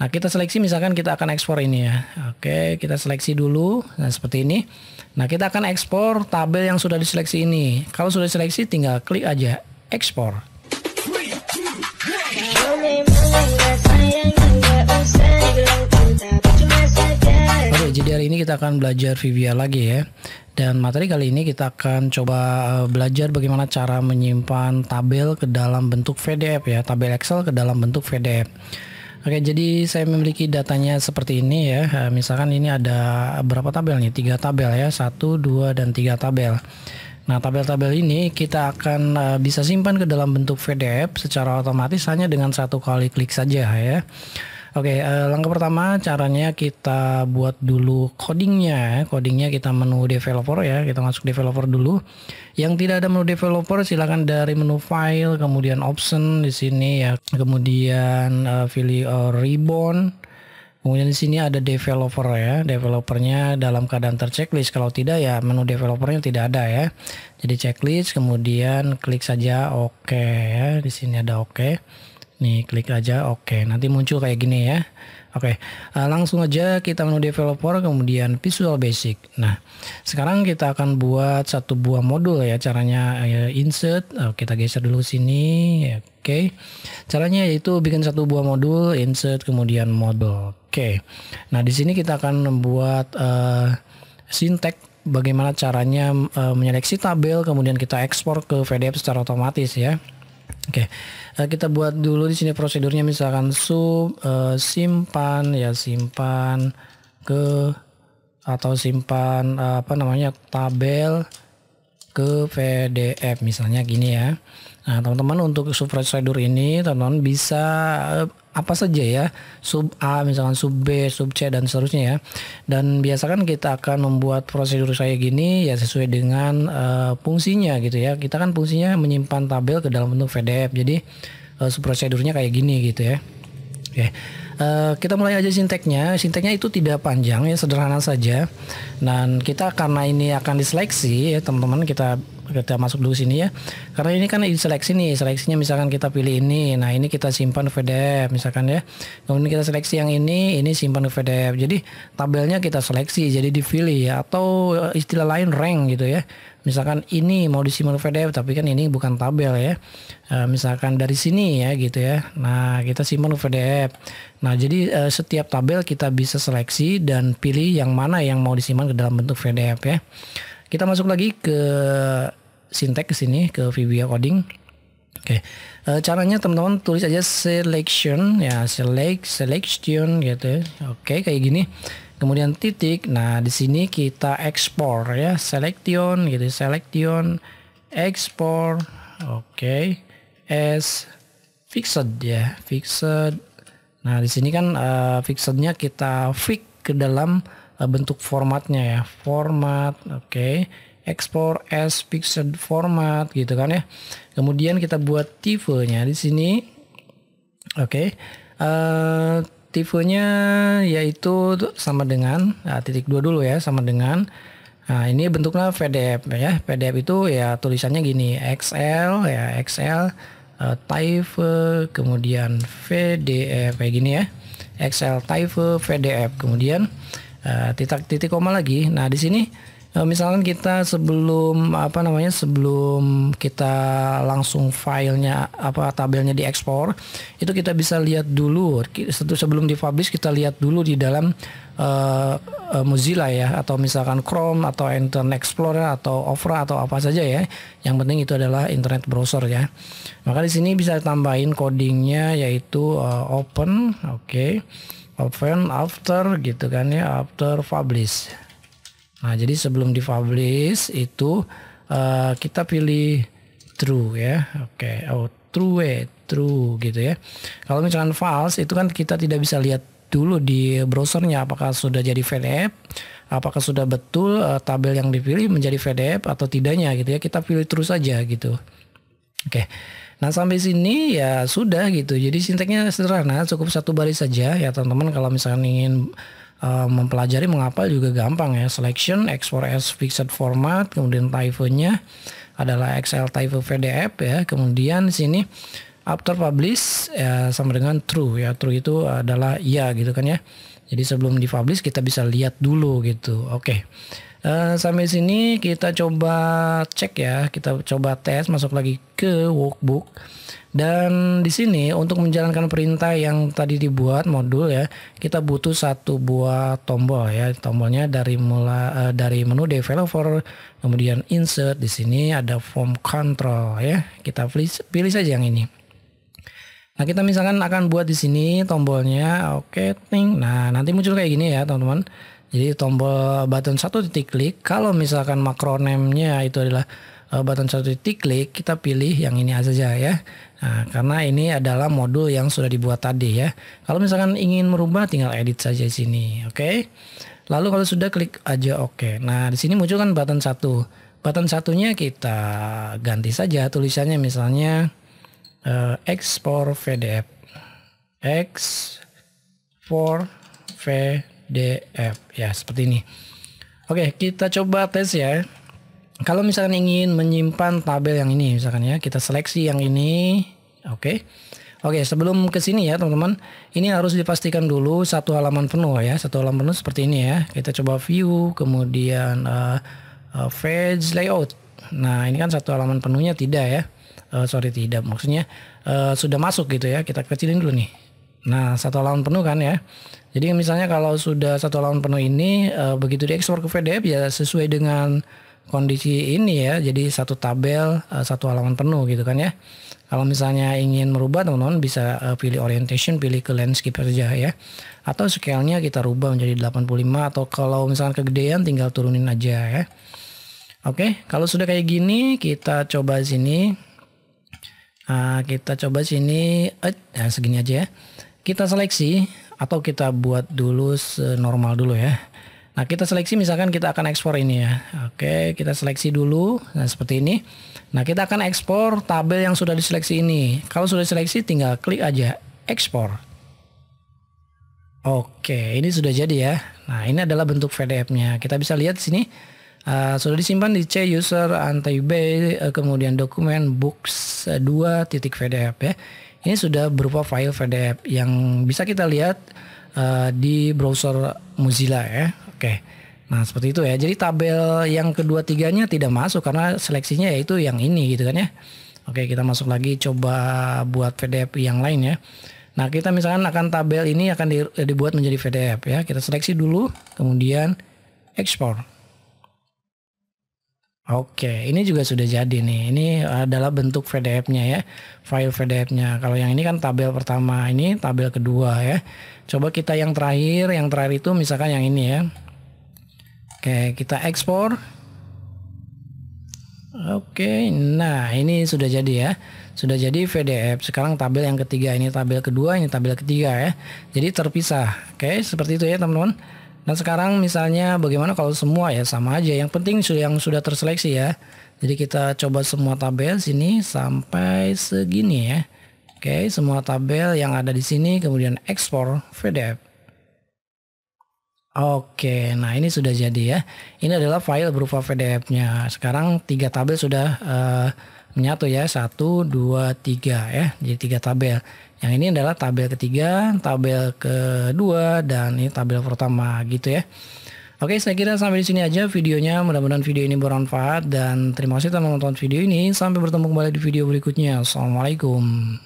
Nah, kita seleksi misalkan kita akan ekspor ini ya. Oke, kita seleksi dulu. Nah, seperti ini. Nah, kita akan ekspor tabel yang sudah diseleksi ini. Kalau sudah diseleksi tinggal klik aja ekspor. Oke, jadi hari ini kita akan belajar VBA lagi ya. Dan materi kali ini kita akan coba belajar bagaimana cara menyimpan tabel ke dalam bentuk PDF ya. Tabel Excel ke dalam bentuk PDF. Oke, jadi saya memiliki datanya seperti ini ya. Misalkan ini ada berapa tabel nih? 3 tabel ya, 1, 2, dan 3 tabel. Nah, tabel-tabel ini kita akan bisa simpan ke dalam bentuk PDF secara otomatis hanya dengan 1 kali klik saja ya. Oke, langkah pertama caranya kita buat dulu codingnya. Codingnya kita menu developer ya, kita masuk developer dulu. Yang tidak ada menu developer silakan dari menu file, kemudian option di sini ya, kemudian pilih ribbon. Kemudian di sini ada developer ya, developernya dalam keadaan terchecklist. Kalau tidak ya menu developernya tidak ada ya. Jadi checklist, kemudian klik saja oke ya. Di sini ada oke. Nih klik aja oke. Nanti muncul kayak gini ya. Oke, langsung aja kita menu developer, kemudian Visual Basic. Nah, sekarang kita akan buat satu buah modul ya. Caranya insert. Kita geser dulu sini. Oke. Caranya yaitu bikin satu buah modul, insert kemudian modul. Oke. Nah, di sini kita akan membuat sintek bagaimana caranya menyeleksi tabel kemudian kita ekspor ke PDF secara otomatis ya. Oke. Kita buat dulu di sini prosedurnya, misalkan simpan ya, simpan ke atau simpan tabel ke PDF misalnya gini ya. Nah, teman-teman untuk prosedur ini teman-teman bisa apa saja ya, sub A misalkan, sub B, sub C dan seterusnya ya. Dan biasakan kita akan membuat prosedur saya gini ya sesuai dengan fungsinya gitu ya. Kita kan fungsinya menyimpan tabel ke dalam bentuk PDF. Jadi prosedurnya kayak gini gitu ya. Oke. Kita mulai aja sinteknya. Sinteknya itu tidak panjang ya, sederhana saja. Dan kita karena ini akan diseleksi ya teman-teman, kita masuk dulu sini ya. Karena ini kan diseleksi nih, seleksinya misalkan kita pilih ini. Nah, ini kita simpan ke PDF misalkan ya. Kemudian kita seleksi yang ini simpan ke PDF. Jadi tabelnya kita seleksi jadi dipilih ya, atau istilah lain rank gitu ya. Misalkan ini mau disimpan ke PDF tapi kan ini bukan tabel ya. Misalkan dari sini ya gitu ya. Nah, kita simpan ke PDF. Nah, jadi setiap tabel kita bisa seleksi dan pilih yang mana yang mau disimpan ke dalam bentuk PDF ya. Kita masuk lagi ke sintek ke sini, ke VBA coding. Oke. Caranya teman-teman tulis aja selection ya, selection gitu ya. Oke, kayak gini. Kemudian titik. Nah, di sini kita ekspor ya, selection gitu, selection ekspor. Oke. As fixed ya, fixed. Nah, di sini kan fixednya kita fix ke dalam bentuk formatnya ya, format. Oke. Export as fixed format gitu kan ya. Kemudian kita buat tipenya di sini. Oke. Tipenya yaitu sama dengan titik 2 dulu ya, sama dengan ini bentuknya PDF ya. PDF itu ya tulisannya gini, Excel ya, Excel type kemudian PDF kayak gini ya. Excel type PDF kemudian titik koma lagi. Nah, di sini misalkan kita sebelum sebelum kita langsung filenya tabelnya diekspor, itu kita bisa lihat dulu sebelum dipublish, kita lihat dulu di dalam Mozilla ya, atau misalkan Chrome atau Internet Explorer atau Opera atau apa saja ya. Yang penting itu adalah internet browser ya. Maka di sini bisa tambahin codingnya yaitu open, oke. Open after gitu kan ya, after publish. Nah, jadi sebelum dipublish itu kita pilih true ya. Oke, true gitu ya. Kalau misalkan false itu kan kita tidak bisa lihat dulu di browsernya apakah sudah jadi PDF, apakah sudah betul tabel yang dipilih menjadi PDF atau tidaknya gitu ya. Kita pilih true saja gitu. Oke. Nah, sampai sini ya sudah gitu. Jadi sinteknya sederhana, cukup satu baris saja ya teman-teman. Kalau misalkan ingin mempelajari menghafal juga gampang ya. Selection, export as fixed format, kemudian type-nya adalah Excel type PDF ya. Kemudian di sini After publish ya, sama dengan true ya. True itu adalah iya gitu kan ya. Jadi sebelum dipublish kita bisa lihat dulu gitu. Oke. Sampai sini kita coba cek ya. Kita coba tes, masuk lagi ke workbook. Dan di sini untuk menjalankan perintah yang tadi dibuat modul ya, kita butuh satu buah tombol ya. Tombolnya dari dari menu developer, kemudian insert. Di sini ada form control ya. Kita pilih saja yang ini. Nah, kita misalkan akan buat di sini tombolnya, oke, ting. Nah, nanti muncul kayak gini ya, teman-teman. Jadi tombol button satu titik klik. Kalau misalkan makroname-nya itu adalah button satu titik klik, kita pilih yang ini saja ya. Nah, karena ini adalah modul yang sudah dibuat tadi ya. Kalau misalkan ingin merubah, tinggal edit saja di sini, oke. Lalu kalau sudah klik aja oke. Nah, di sini muncul kan button satu. Button satunya kita ganti saja tulisannya, misalnya export PDF, export PDF ya, seperti ini. Oke, kita coba tes ya. Kalau misalkan ingin menyimpan tabel yang ini, misalkan ya, kita seleksi yang ini. Oke, sebelum ke sini ya teman-teman, ini harus dipastikan dulu satu halaman penuh ya, satu halaman penuh seperti ini ya. Kita coba view, kemudian page layout. Nah, ini kan satu halaman penuhnya tidak ya. Tidak, maksudnya sudah masuk gitu ya. Kita kecilin dulu nih. Nah, satu halaman penuh kan ya. Jadi misalnya kalau sudah satu halaman penuh ini, begitu diekspor ke PDF ya sesuai dengan kondisi ini ya. Jadi satu tabel, satu halaman penuh gitu kan ya. Kalau misalnya ingin merubah, teman-teman bisa pilih orientation, pilih ke landscape saja ya. Atau scale-nya kita rubah menjadi 85, atau kalau misalnya kegedean tinggal turunin aja ya. Oke, kalau sudah kayak gini kita coba sini. Kita coba sini, nah segini aja ya. Kita seleksi atau kita buat dulu senormal dulu ya. Nah, kita seleksi misalkan kita akan ekspor ini ya. Oke, kita seleksi dulu. Nah, seperti ini. Nah, kita akan ekspor tabel yang sudah diseleksi ini. Kalau sudah diseleksi tinggal klik aja ekspor. Oke, ini sudah jadi ya. Nah, ini adalah bentuk PDF-nya. Kita bisa lihat di sini. Sudah disimpan di C user anti-B, kemudian dokumen books 2.pdf ya. Ini sudah berupa file PDF yang bisa kita lihat di browser Mozilla ya. Oke. Nah, seperti itu ya. Jadi tabel yang kedua tiganya tidak masuk karena seleksinya yaitu yang ini gitu kan ya. Oke, kita masuk lagi coba buat PDF yang lain ya. Nah, kita misalkan akan tabel ini akan dibuat menjadi PDF ya. Kita seleksi dulu, kemudian ekspor. Oke, ini juga sudah jadi nih. Ini adalah bentuk PDF-nya ya, file PDF-nya. Kalau yang ini kan tabel pertama, ini tabel kedua ya. Coba kita yang terakhir itu misalkan yang ini ya. Oke, kita ekspor. Oke, nah ini sudah jadi ya. Sudah jadi PDF. Sekarang tabel yang ketiga, ini tabel kedua, ini tabel ketiga ya. Jadi terpisah. Oke, seperti itu ya teman-teman. Dan sekarang misalnya bagaimana kalau semua ya sama aja. Yang penting yang sudah terseleksi ya. Jadi kita coba semua tabel sini sampai segini ya. Oke, semua tabel yang ada di sini kemudian ekspor PDF. Oke, nah ini sudah jadi ya. Ini adalah file berupa PDF-nya. Sekarang 3 tabel sudah menyatu ya. 1, 2, 3 ya. Jadi 3 tabel. Yang ini adalah tabel ketiga, tabel kedua, dan ini tabel pertama gitu ya. Oke, saya kira sampai di sini aja videonya. Mudah-mudahan video ini bermanfaat dan terima kasih telah menonton video ini. Sampai bertemu kembali di video berikutnya. Assalamualaikum.